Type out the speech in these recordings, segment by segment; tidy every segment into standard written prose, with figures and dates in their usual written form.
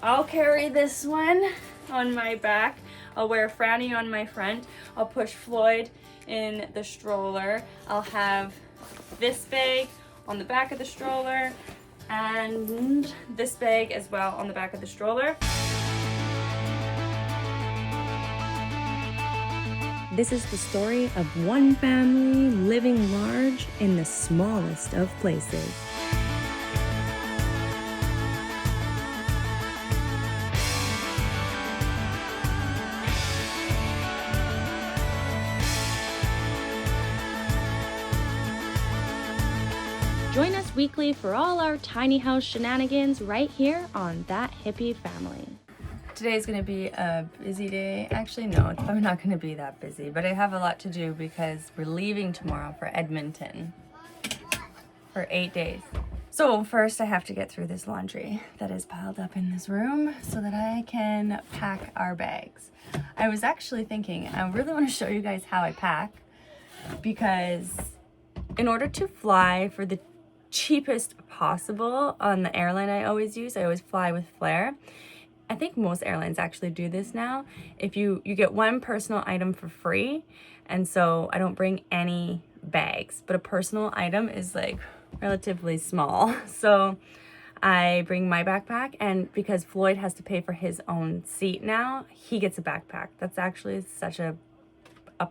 I'll carry this one on my back. I'll wear Franny on my front. I'll push Floyd in the stroller. I'll have this bag on the back of the stroller and this bag as well on the back of the stroller. This is the story of one family living large in the smallest of places. Join us weekly for all our tiny house shenanigans right here on That Hippie Family. Today's gonna be a busy day. Actually, no, it's probably not gonna be that busy, but I have a lot to do because we're leaving tomorrow for Edmonton for 8 days. So first I have to get through this laundry that is piled up in this room so that I can pack our bags. I was actually thinking, I really want to show you guys how I pack, because in order to fly for the cheapest possible on the airline I always fly with Flair. I think most airlines actually do this now. If you get one personal item for free, and so I don't bring any bags, but a personal item is like relatively small. So I bring my backpack, and because Floyd has to pay for his own seat now, he gets a backpack. That's actually such a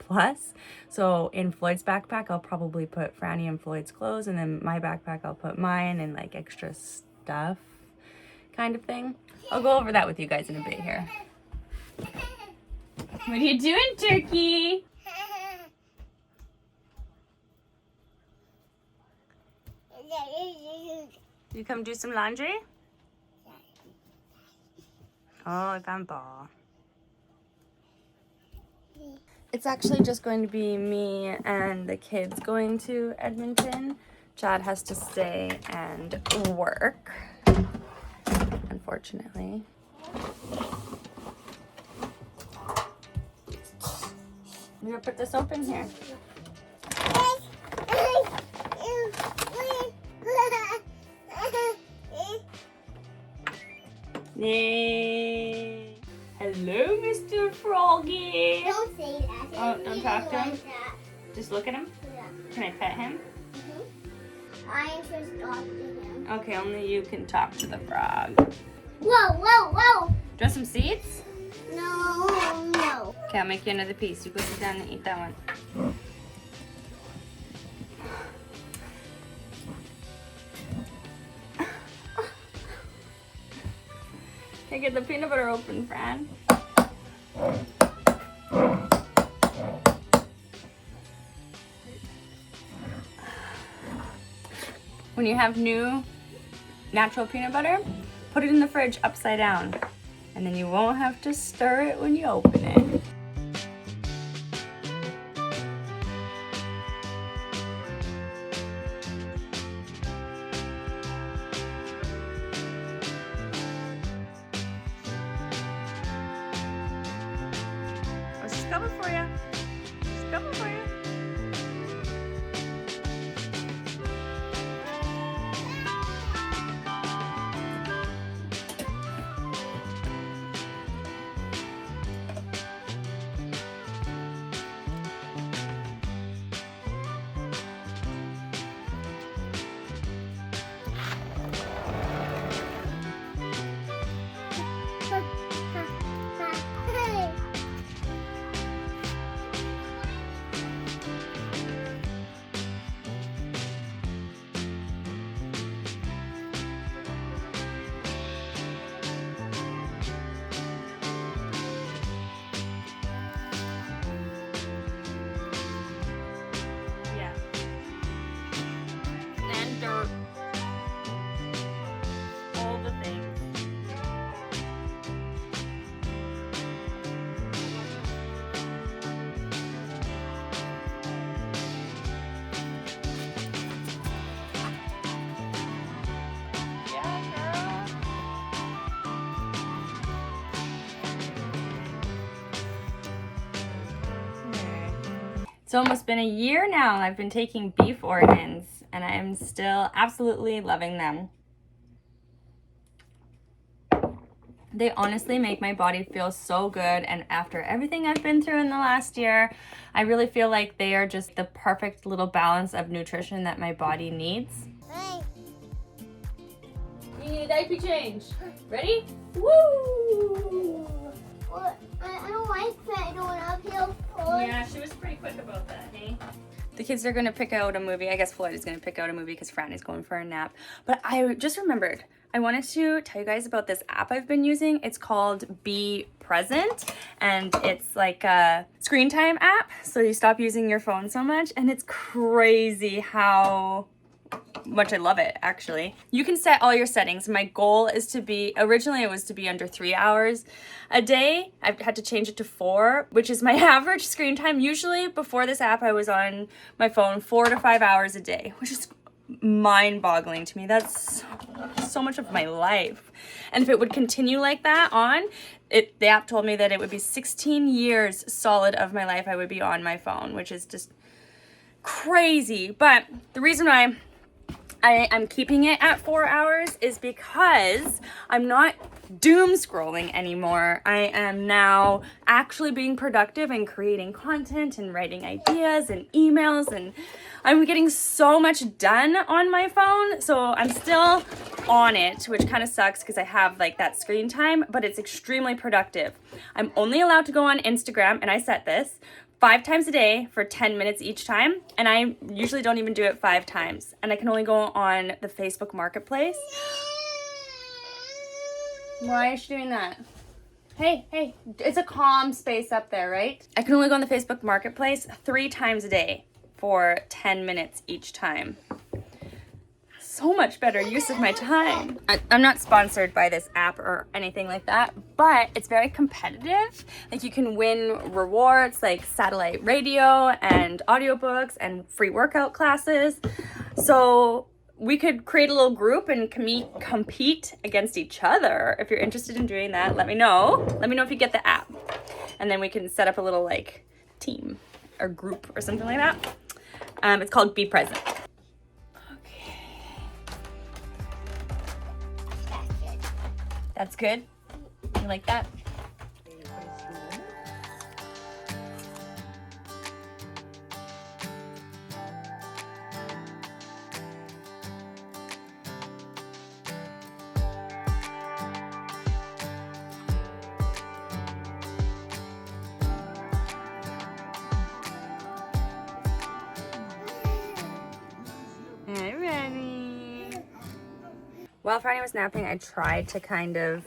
plus. So in Floyd's backpack, I'll probably put Franny and Floyd's clothes, and then my backpack, I'll put mine and like extra stuff kind of thing. I'll go over that with you guys in a bit here. What are you doing, Turkey? You come do some laundry? Oh, I found ball. It's actually just going to be me and the kids going to Edmonton. Chad has to stay and work, unfortunately. I'm gonna put the soap in here. Yay! Hello, Mr. Froggy. Don't say that. Oh, don't talk to him? Like that. Just look at him. Yeah. Can I pet him? I am just talking to him. Okay, only you can talk to the frog. Whoa, whoa, whoa! Do you want some seeds? No, no. Okay, I'll make you another piece. You go sit down and eat that one. Okay, get the peanut butter open, Fran. When you have new natural peanut butter, put it in the fridge upside down, and then you won't have to stir it when you open it. Oh, she's coming for you. She's coming for you. All the things. Yeah, girl. It's almost been a year now I've been taking beef organs, and I am still absolutely loving them. They honestly make my body feel so good, and after everything I've been through in the last year, I really feel like they are just the perfect little balance of nutrition that my body needs. Hey. You need a diaper change. Ready? Woo! Well, I don't like that going uphill. Yeah, she was pretty quick about that, hey? The kids are gonna pick out a movie. I guess Floyd is gonna pick out a movie because Franny's going for a nap. But I just remembered, I wanted to tell you guys about this app I've been using. It's called Be Present, and it's like a screen time app. So you stop using your phone so much, and it's crazy how much I love it, actually. You can set all your settings. My goal is to be, originally it was to be under 3 hours a day. I've had to change it to 4, which is my average screen time. Usually before this app, I was on my phone 4 to 5 hours a day, which is mind-boggling to me. That's so much of my life. And if it would continue like that on, the app told me that it would be 16 years solid of my life I would be on my phone, which is just crazy. But the reason why I'm keeping it at 4 hours is because I'm not doom scrolling anymore. I am now actually being productive and creating content and writing ideas and emails, and I'm getting so much done on my phone. So I'm still on it, which kind of sucks because I have like that screen time, but it's extremely productive. I'm only allowed to go on Instagram, and I set this 5 times a day for 10 minutes each time, and I usually don't even do it 5 times, and I can only go on the Facebook Marketplace. Why is she doing that? Hey, it's a calm space up there, right? I can only go on the Facebook Marketplace 3 times a day for 10 minutes each time. So much better use of my time. I'm not sponsored by this app or anything like that, but it's very competitive. Like, you can win rewards like satellite radio and audiobooks and free workout classes. So we could create a little group and compete against each other. If you're interested in doing that, let me know. Let me know if you get the app. And then we can set up a little like team or group or something like that. It's called Be Present. That's good. You like that? Hi, Rennie. While Franny was napping, I tried to kind of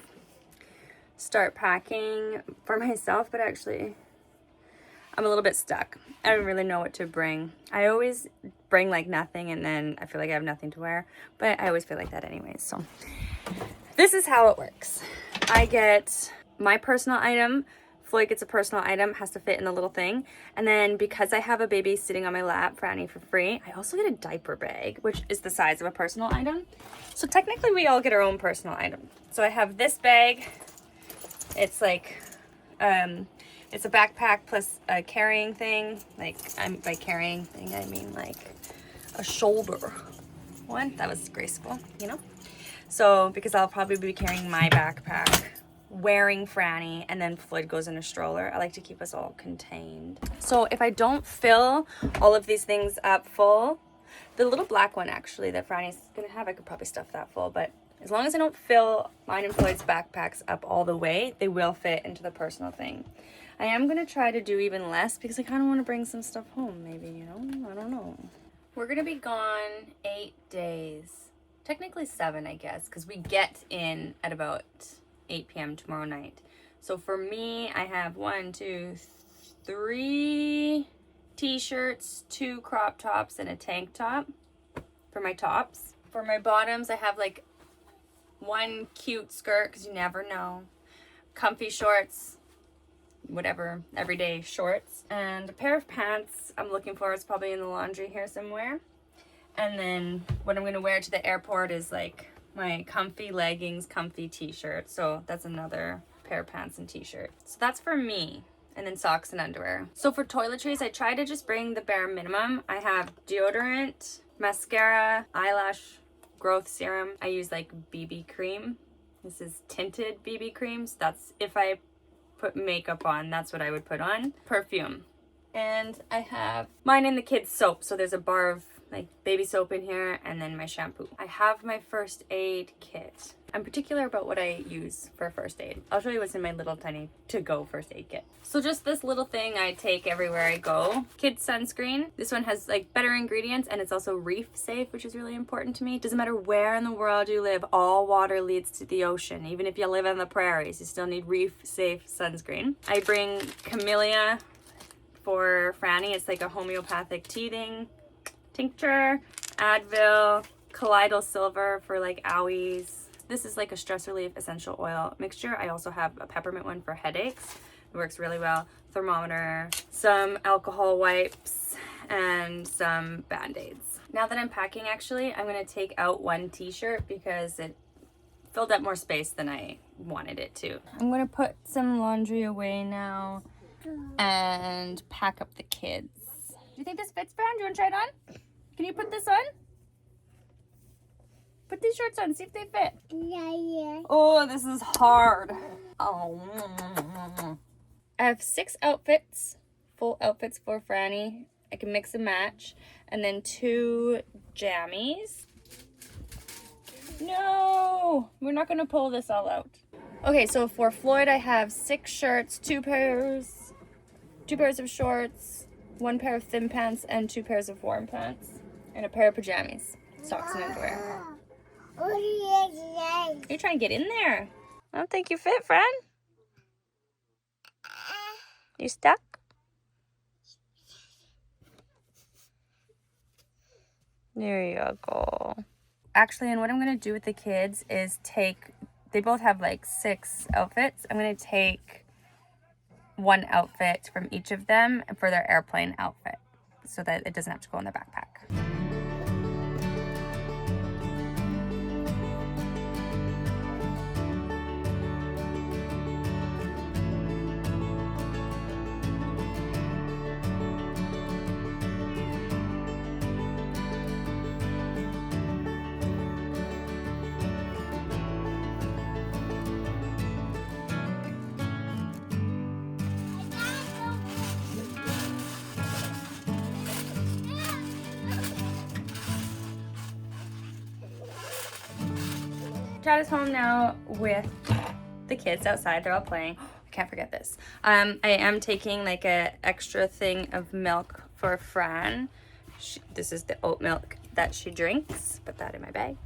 start packing for myself, but actually I'm a little bit stuck. I don't really know what to bring. I always bring like nothing, and then I feel like I have nothing to wear, but I always feel like that anyways. So this is how it works. I get my personal item. Floyd gets a personal item, has to fit in the little thing. And then because I have a baby sitting on my lap, Franny, for free, I also get a diaper bag, which is the size of a personal item. So technically we all get our own personal item. So I have this bag. It's like, it's a backpack plus a carrying thing. Like, by carrying thing, I mean like a shoulder one. That was graceful, you know? So, because I'll probably be carrying my backpack, wearing Franny, and then Floyd goes in a stroller. I like to keep us all contained. So if I don't fill all of these things up full, the little black one actually that Franny's gonna have, I could probably stuff that full, but as long as I don't fill mine and Floyd's backpacks up all the way, they will fit into the personal thing. I am gonna try to do even less because I kind of want to bring some stuff home, maybe, you know? I don't know. We're gonna be gone 8 days. Technically 7, I guess, because we get in at about 8 p.m. tomorrow night. So for me, I have 1, 2, 3 t-shirts, 2 crop tops, and a tank top for my tops. For my bottoms, I have like 1 cute skirt, because you never know, comfy shorts, whatever, everyday shorts, and a pair of pants I'm looking for. It's probably in the laundry here somewhere. And then what I'm going to wear to the airport is like my comfy leggings, comfy t-shirt. So that's another pair of pants and t-shirt. So that's for me. And then socks and underwear. So for toiletries, I try to just bring the bare minimum. I have deodorant, mascara, eyelash growth serum. I use like BB cream This is tinted BB creams. That's if I put makeup on, that's what I would put on. Perfume. And I have mine in the kids' soap. So there's a bar of like baby soap in here and then my shampoo. I have my first aid kit. I'm particular about what I use for first aid. I'll show you what's in my little tiny to-go first aid kit. So just this little thing I take everywhere I go. Kids sunscreen. This one has like better ingredients and it's also reef safe, which is really important to me. Doesn't matter where in the world you live, all water leads to the ocean. Even if you live on the prairies, you still need reef safe sunscreen. I bring Camellia for Franny. It's like a homeopathic teething tincture, Advil, colloidal silver for like owies. This is like a stress relief essential oil mixture. I also have a peppermint one for headaches. It works really well. Thermometer, some alcohol wipes, and some Band-Aids. Now that I'm packing, actually, I'm gonna take out one t-shirt because it filled up more space than I wanted it to. I'm gonna put some laundry away now and pack up the kids. Do you think this fits, Fran? Do you wanna try it on? Can you put this on? Put these shorts on, see if they fit. Yeah. Oh, this is hard. Oh. I have 6 outfits, full outfits for Franny. I can mix and match. And then 2 jammies. No, we're not gonna pull this all out. Okay, so for Floyd, I have 6 shirts, 2 pairs of shorts, 1 pair of thin pants, and 2 pairs of warm pants, and a pair of pajamas, socks and underwear. Are you trying to get in there? I don't think you fit, Fran. You stuck? There you go. Actually, and what I'm going to do with the kids is they both have like 6 outfits. I'm going to take 1 outfit from each of them for their airplane outfit so that it doesn't have to go in their backpack. Chad is home now with the kids outside. They're all playing. I can't forget this. I am taking like a extra thing of milk for Fran. This is the oat milk that she drinks. Put that in my bag.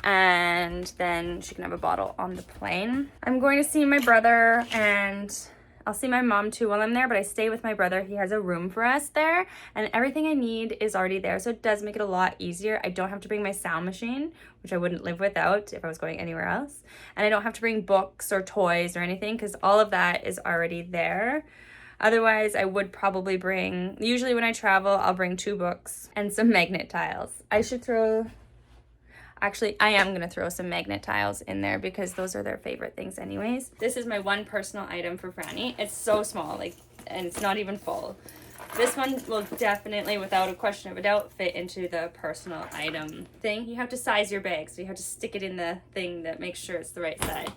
And then she can have a bottle on the plane. I'm going to see my brother and I'll see my mom too while I'm there, but I stay with my brother. He has a room for us there and everything I need is already there. So it does make it a lot easier. I don't have to bring my sound machine, which I wouldn't live without if I was going anywhere else. And I don't have to bring books or toys or anything because all of that is already there. Otherwise, I would probably bring, usually when I travel, I'll bring 2 books and some magnet tiles. Actually, I am going to throw some magnet tiles in there because those are their favorite things anyways. This is my one personal item for Franny. It's so small, and it's not even full. This one will definitely, without a question of a doubt, fit into the personal item thing. You have to size your bag, so you have to stick it in the thing that makes sure it's the right size.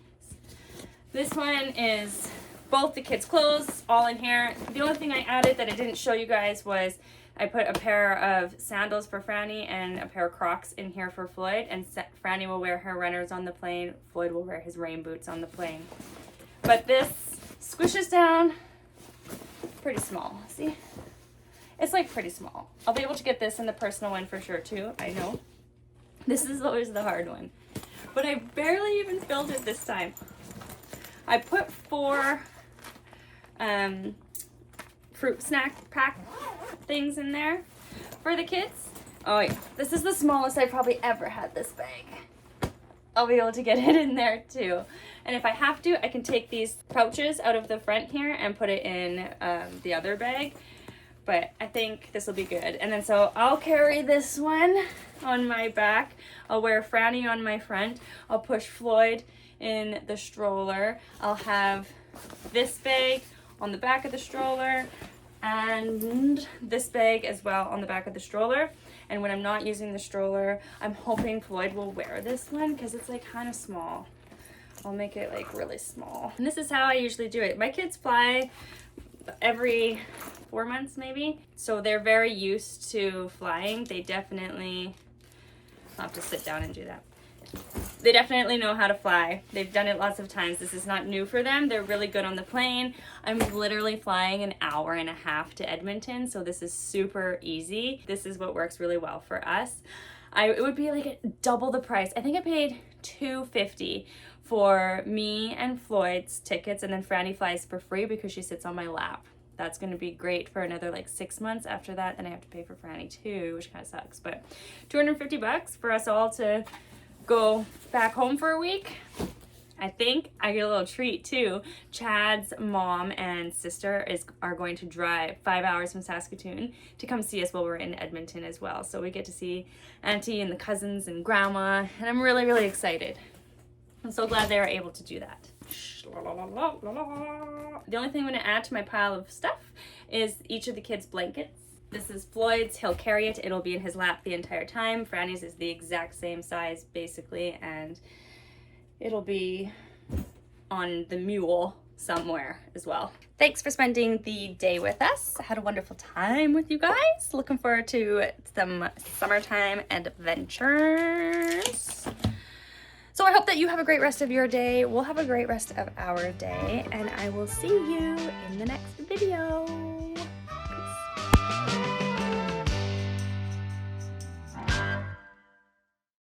This one is both the kids' clothes, all in here. The only thing I added that I didn't show you guys was I put a pair of sandals for Franny and a pair of Crocs in here for Floyd. And Franny will wear her runners on the plane. Floyd will wear his rain boots on the plane. But this squishes down pretty small. See? It's like pretty small. I'll be able to get this in the personal one for sure too. I know. This is always the hard one. But I barely even filled it this time. I put 4 fruit snack pack things in there for the kids. Oh yeah, this is the smallest I've probably ever had this bag. I'll be able to get it in there too. And if I have to, I can take these pouches out of the front here and put it in the other bag. But I think this will be good. And then so I'll carry this one on my back. I'll wear Franny on my front. I'll push Floyd in the stroller. I'll have this bag on the back of the stroller and this bag as well on the back of the stroller. And when I'm not using the stroller, I'm hoping Floyd will wear this one because it's like kind of small. I'll make it like really small. And this is how I usually do it. My kids fly every 4 months maybe. So they're very used to flying. They definitely, I'll have to sit down and do that. They definitely know how to fly. They've done it lots of times. This is not new for them. They're really good on the plane. I'm literally flying an hour and a half to Edmonton, so this is super easy. This is what works really well for us. It would be like double the price. I think I paid $250 for me and Floyd's tickets, and then Franny flies for free because she sits on my lap. That's going to be great for another like 6 months. After that, then I have to pay for Franny too, which kind of sucks. But $250 for us all to go back home for a week. I think I get a little treat too. Chad's mom and sister are going to drive 5 hours from Saskatoon to come see us while we're in Edmonton as well. So we get to see Auntie and the cousins and Grandma, and I'm really, really excited. I'm so glad they were able to do that. The only thing I'm going to add to my pile of stuff is each of the kids' blankets. This is Floyd's, he'll carry it, it'll be in his lap the entire time. Franny's is the exact same size basically, and it'll be on the mule somewhere as well. Thanks for spending the day with us. I had a wonderful time with you guys. Looking forward to some summertime adventures. So I hope that you have a great rest of your day. We'll have a great rest of our day, and I will see you in the next video.